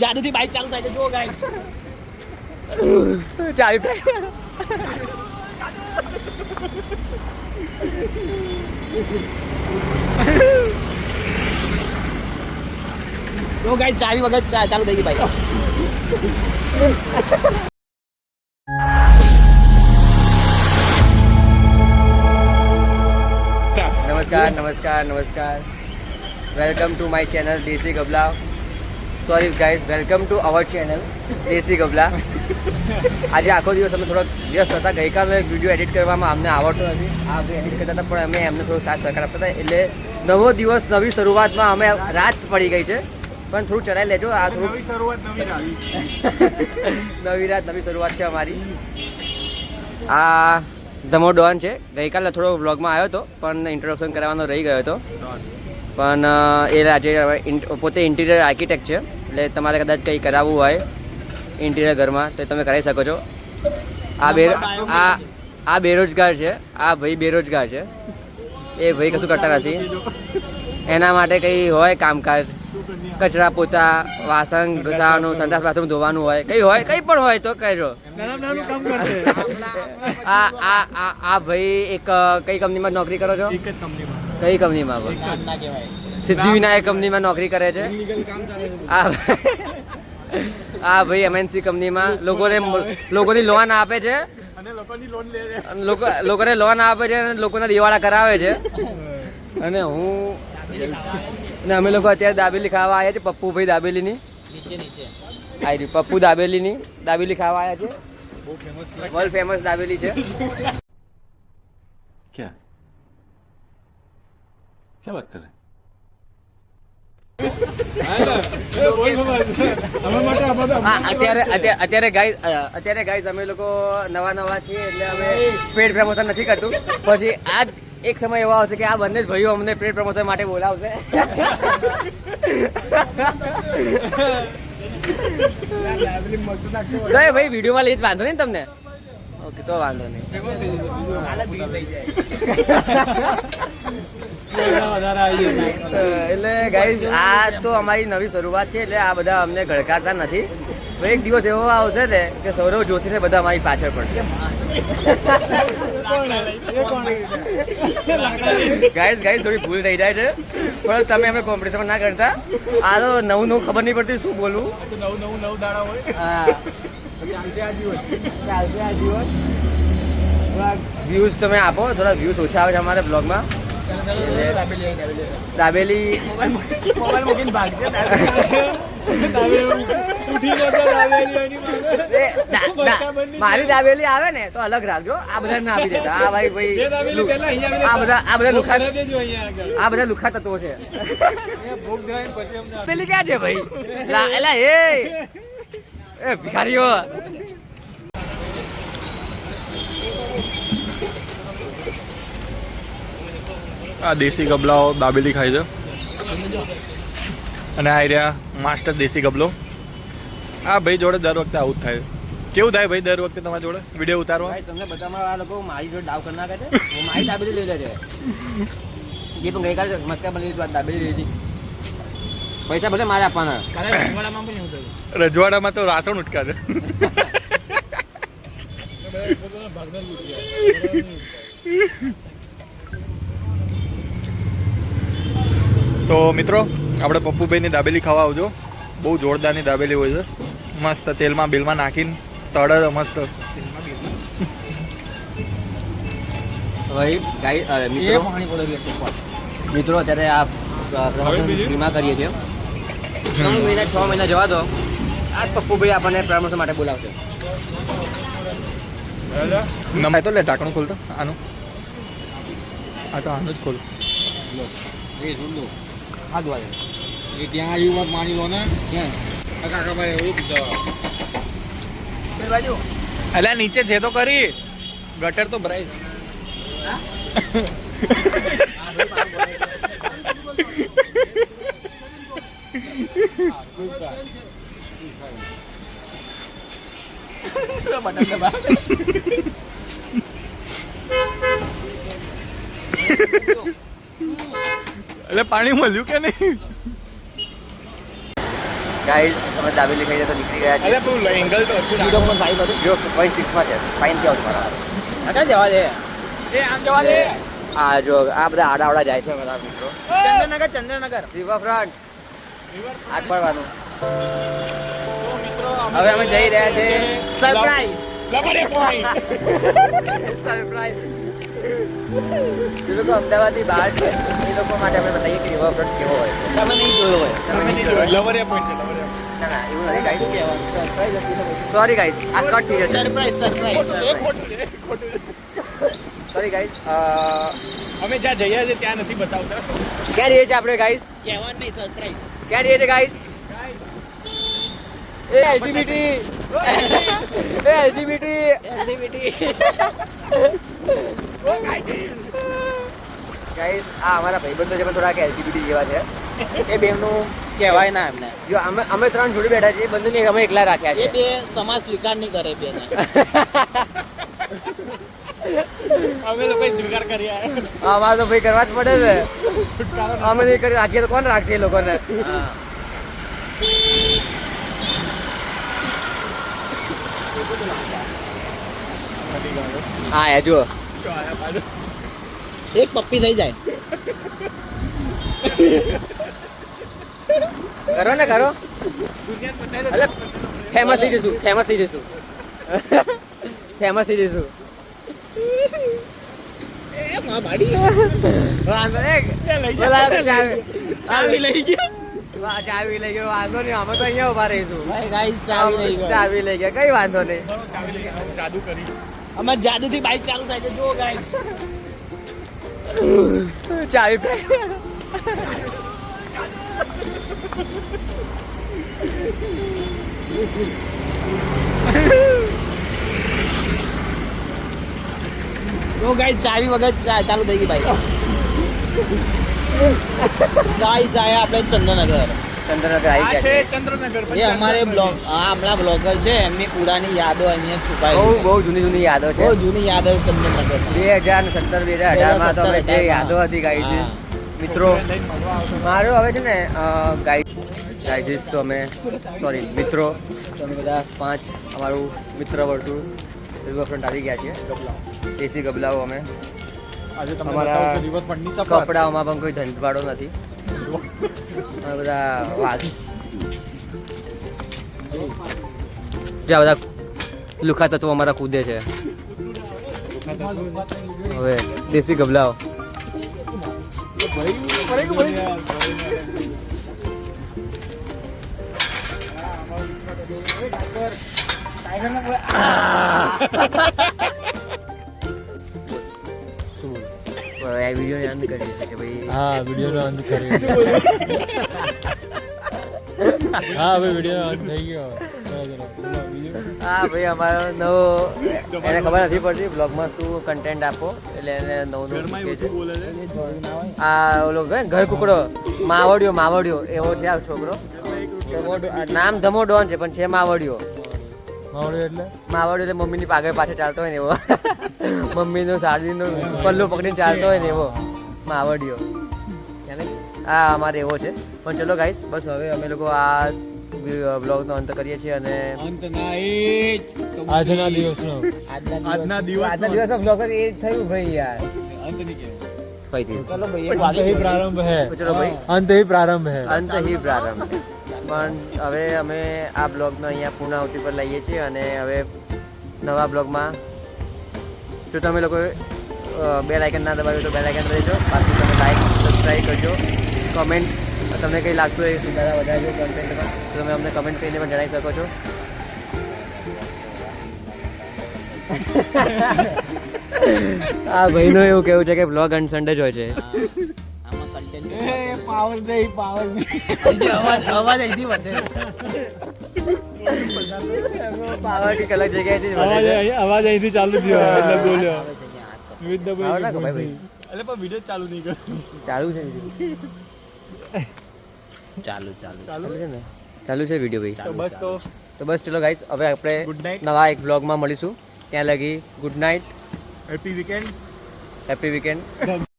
જાદુથી bike ચાલુ થાય છે જો ગાઈસ ચાવી પે જો ગાઈસ ચાવી વગર ચાલુ થઈ ગઈ બાઈક નમસ્કાર welcome to my channel Desi Gabla. Sorry guys, welcome to our channel Desi Gabla. આજે આખો દિવસ અમે થોડોક વ્યસ્ત હતા. ગઈકાલે વિડીયો એડિટ કરવામાં અમને આવડતો નથી. આ એડિટ કરતા હતા પણ અમે એમને થોડો સાથ સહકાર આપતા હતા. એટલે નવો દિવસ, નવી શરૂઆતમાં અમે રાત પડી ગઈ છે પણ થોડું ચડાઈ લેજો. આ થોડું નવી રાત નવી શરૂઆત છે અમારી. આ ધમો ડોન છે. ગઈકાલે થોડો વ્લોગમાં આવ્યો હતો પણ ઇન્ટ્રોડક્શન કરાવવાનો રહી ગયો હતો. પણ એ આજે પોતે ઇન્ટિરિયર આર્કિટેક્ટ છે એટલે તમારે કદાચ કંઈ કરાવવું હોય ઇન્ટિરિયર ઘરમાં તો તમે કરાવી શકો છો. આ બેરોજગાર છે. આ ભાઈ બેરોજગાર છે. એ ભાઈ કશું કરતા નથી. એના માટે કંઈ હોય કામકાજ, કચરા પોતા, વાસણ ઘસાવાનું, સંડાસ બાથરૂમ ધોવાનું હોય, કંઈ પણ હોય તો કહેજો. આ ભાઈ એક કઈ કંપનીમાં નોકરી કરો છો? કઈ કંપનીમાં? સિદ્ધિ વિનાયક કંપનીમાં નોકરી કરે છે. આ ભાઈ MNC કંપનીમાં લોકોની લોન આપે છે, લોકોને લોન આપે છે અને લોકોના દિવાળા કરાવે છે. અને અમે લોકો અત્યારે દાબેલી ખાવા આવ્યા છે. પપ્પુભાઈ દાબેલીની આવી પપ્પુ દાબેલીની દાબેલી ખાવા આવ્યા છે. વર્લ્ડ ફેમસ દાબેલી છે. क्या बात कर रहे અત્યારે ગાઈઝ અમે લોકો નવા છીએ એટલે અમે પેડ પ્રમોશન નથી કરતું. પછી આજ એક સમય એવો આવશે કે આ બંને જ ભાઈઓ અમને પેડ પ્રમોશન માટે બોલાવશે. ભાઈ વિડીયોમાં લઈ જ વાંધો નહીં તમને? ઓકે, તો વાંધો નહીં. એટલે ગાઈઝ આ તો અમારી નવી શરૂઆત છે એટલે આ બધા અમને ગળકારતા નથી. તો એક દિવસ એવો આવશે ને કે સૌરવ જોશીને બધા અમારી પાછળ પડશે. ગાઈઝ થોડી ભૂલ થઈ જાય છે પણ તમે અમે કોમ્પિટિશન ના કરતા. આ તો નવું ખબર નહીં પડતી શું બોલવું. હા, ચાલશે આ જીવન. થોડા વ્યૂઝ તમે આપો. થોડા વ્યૂઝ ઓછા આવે છે અમારા બ્લોગમાં. દાબેલી મારી દાબેલી આવે ને તો અલગ રાખજો. આ બધા ના આપી દેતા. આ ભાઈ આ બધા લુખા તત્વો છે. પેલી ક્યાં છે ભાઈ? એલા એ ભિખારીઓ. આ દેશી ગબલાઓ દાબેલી ખાય છે અને આ રહ્યા માસ્ટર દેશી ગબલો. આ ભાઈ જોડે દર વખતે આવું જ થાય. કેવું થાય ભાઈ દર વખતે તમારી જોડે વિડીયો ઉતારવા? તમને બધામાં આ લોકો મારી જોડે દાવ કરી નાખે છે. મારી દાબેલી લઈ લે છે. જે પણ ગઈકાલે મસ્કા બની દાબેલી લીધી. પૈસા ભલે મારે આપવાના. રજવાડામાં તો રાસણ ઉટકા છે. તો મિત્રો, આપણે પપ્પુભાઈની દાબેલી ખાવા આવજો. બહુ જોરદારની દાબેલી હોય છે. મસ્ત તેલમાં બિલમાં નાખીને તળે મસ્ત. મિત્રો અત્યારે આ વીમા કરીએ છીએ. 6 મહિના જવા દો. આ પપ્પુભાઈ આપણને પ્રમોશન માટે બોલાવશે. નમાય તો લે ઢાંકણું ખોલતો આનું. આ તો આનું જ ખોલ. ત્યાં આવ્યું માની લો ને અલ્યા નીચે છે તો કરી. ગટર તો ભરાય. એટલે પાણી મળ્યું કે નહીં? ગાઈસ અમે દાબેલી ખાઈ તો નીકળી ગયા અરે તું એંગલ તો હતું 0.5 હતું 0.6 માં છે ફાઇન કેવું તમારા આગળ જવા દે એ આમ જવા દે આ જો આ બધા આડા જાય છે મારા મિત્રો ચંદ્રનગર રિવરફ્રન્ટ આગ પડવાનું મિત્રો હવે અમે જઈ રહ્યા છે સરપ્રાઈઝ લબડે પોઈન્ટ સરપ્રાઈઝ જે લોકો અમદાવાદની બહાર છે એ લોકો માટે અમે બતાવીએ કે રિવરફ્રન્ટ કેવો હોય છે તમે નહીં જોયો હોય તમે નહીં જોયું. લબડે પોઈન્ટ છે લબડે ના ના એવું નથી ગાઈસ સરપ્રાઈઝ હતી સોરી ગાઈસ આ કટ થઈ જશે સરપ્રાઈઝ ખોટું સોરી ગાઈસ અમે જ્યાં જઈએ છીએ ત્યાં નથી બતાવતા ક્યાં રહીએ છીએ આપણે ગાઈસ કહેવાનું નહીં સરપ્રાઈઝ ક્યાં રહીએ છીએ ગાઈસ એ એલજીબીટી એ એલજીબીટી ગાઈસ આ અમારા ભાઈબંધો છે પણ થોડાક એલજીબીટી જેવા છે એ બેનું કહેવાય ના એમને જો અમે ત્રણ જોડે બેઠા છીએ બંને અમે એકલા રાખ્યા એ છે બે સમાજ સ્વીકાર નહીં કરે બેને અમે લોકો સ્વીકાર કર્યા અમારે તો ભાઈ કરવા જ પડે ને અમે નહીં કરી રાખીએ તો કોણ રાખશે એ લોકોને હા એ જુઓ એક પપ્પી થઈ જાય કરો ને કરો એટલે ફેમસ થઈ જઈશું ફેમસ થઈ જઈશું ફેમસ થઈ જઈશું વાંધો નહીં. ચાવી લઈ ગયો ચાવી લઈ ગયો વાંધો નહીં અમે તો અહીંયા ઉભા રહીશું ભાઈ ગાઈસ ચાવી લઈ ગયો ચાવી લઈ ગયા કઈ વાંધો નહીં જાદુ કરી અમે જાદુથી બાઈક ચાલુ થાય છે જો ગાઈસ ચાવી જો ગાઈસ ચાવી વગર ચાલુ થઈ ગઈ બાઈક ગાઈસ આયા આપણે ચંદ્રનગર ચંદ્રનગર આવી આ ગયા છે છે ચંદ્રનગર એ અમારે બ્લોગ હમણાં બ્લોગર છે એમની પુરાની યાદો અહીંયા છુપાઈ બહુ છે. બહુ જૂની યાદો છે બહુ જૂની યાદો ચંદ્રનગર 2017-2018 માં તો અમે જે યાદો હતી ગાઈસ હા. મિત્રો મારું હવે છે ને ગાઈસ તો અમે સોરી મિત્રો તો અમે બધા 5 અમારું મિત્ર વર્તુળ રિવરફ્રન્ટ આવી ગયા છીએ દેશી ગબલાઓ અમે આજે તમને અમારા બતાવશું રિવરફ્રન્ટની સફર કપડાઓમાં પણ કોઈ ધનવાળો નથી અમે બધા વાત જ્યાં બધા લુખા તત્વો અમારા કૂદે છે હવે દેશી ગબલાઓ આ વિડીયો અંત કરી છે કે ભાઈ હા વિડીયોનો અંત કરી હા હવે વિડીયોનો અંત થઈ ગયો હા ભાઈ અમારો નવો એને ખબર નથી પડતી બ્લોગમાં શું કન્ટેન્ટ આપો એટલે એને નવું નવું શીખે છે આ ઓલો ઘર કુકડો માવડિયો એવો છે આ છોકરો નામ ધમો ડોન છે પણ છે માવડિયો એટલે એટલે મમ્મીની પાછળ પાછળ ચાલતો હોય ને એવો મમ્મીનું સાડીનું પલ્લું પકડીને ચાલતો હોય ને એવો માવડિયો હા અમારે એવો છે પણ ચલો ગાઈસ બસ હવે અમે લોકો આ બ્લોગનો અંત કરીએ છીએ અને આજના દિવસનો આજના આજના દિવસનો બ્લોગ એ થયું ભાઈ યાર અંત નહીં કહેવાય કઈથી ચલો ભાઈ अंत ही प्रारंभ है ચલો ભાઈ अंत ही प्रारंभ है અંત હી પ્રારંભ પણ હવે અમે આ બ્લોગનો અહીંયા પૂર્ણાહુતિ પર લઈએ છીએ અને હવે નવા બ્લોગમાં જો તમે લોકો બેલ આઇકન ના દબાવ્યું તો બેલ આઇકન દબાવજો બાકી તમે લાઈક સબસ્ક્રાઈબ કરજો કમેન્ટ તમને કંઈ લાગતું હોય સુધારા વધારજો કન્ટેન્ટમાં તો તમે અમને કમેન્ટ કરીને પણ જણાવી શકો છો આ ભાઈનું એવું કેવું છે કે બ્લોગ અને સન્ડે જ હોય છે આમાં કન્ટેન્ટ पावर नहीं पावर અવાજ અહીંથી વધે પાવર કંઈક અલગ જગ્યાએથી જ વધે છે. आवाज यहीं से चालू थी मतलब बोलो આવે છે અહીંયા. स्मित આવો ના दबाई ભાઈ એટલે પણ વિડીયો ચાલુ નહીં કર્યું ચાલુ છે ચાલુ ચાલુ છે ને ચાલુ છે વિડીયો ભાઈ તો બસ તો બસ ચલો ગાઈસ હવે આપણે Good night. નવા એક બ્લોગમાં મળીશું ત્યાં લગી good night happy weekend happy weekend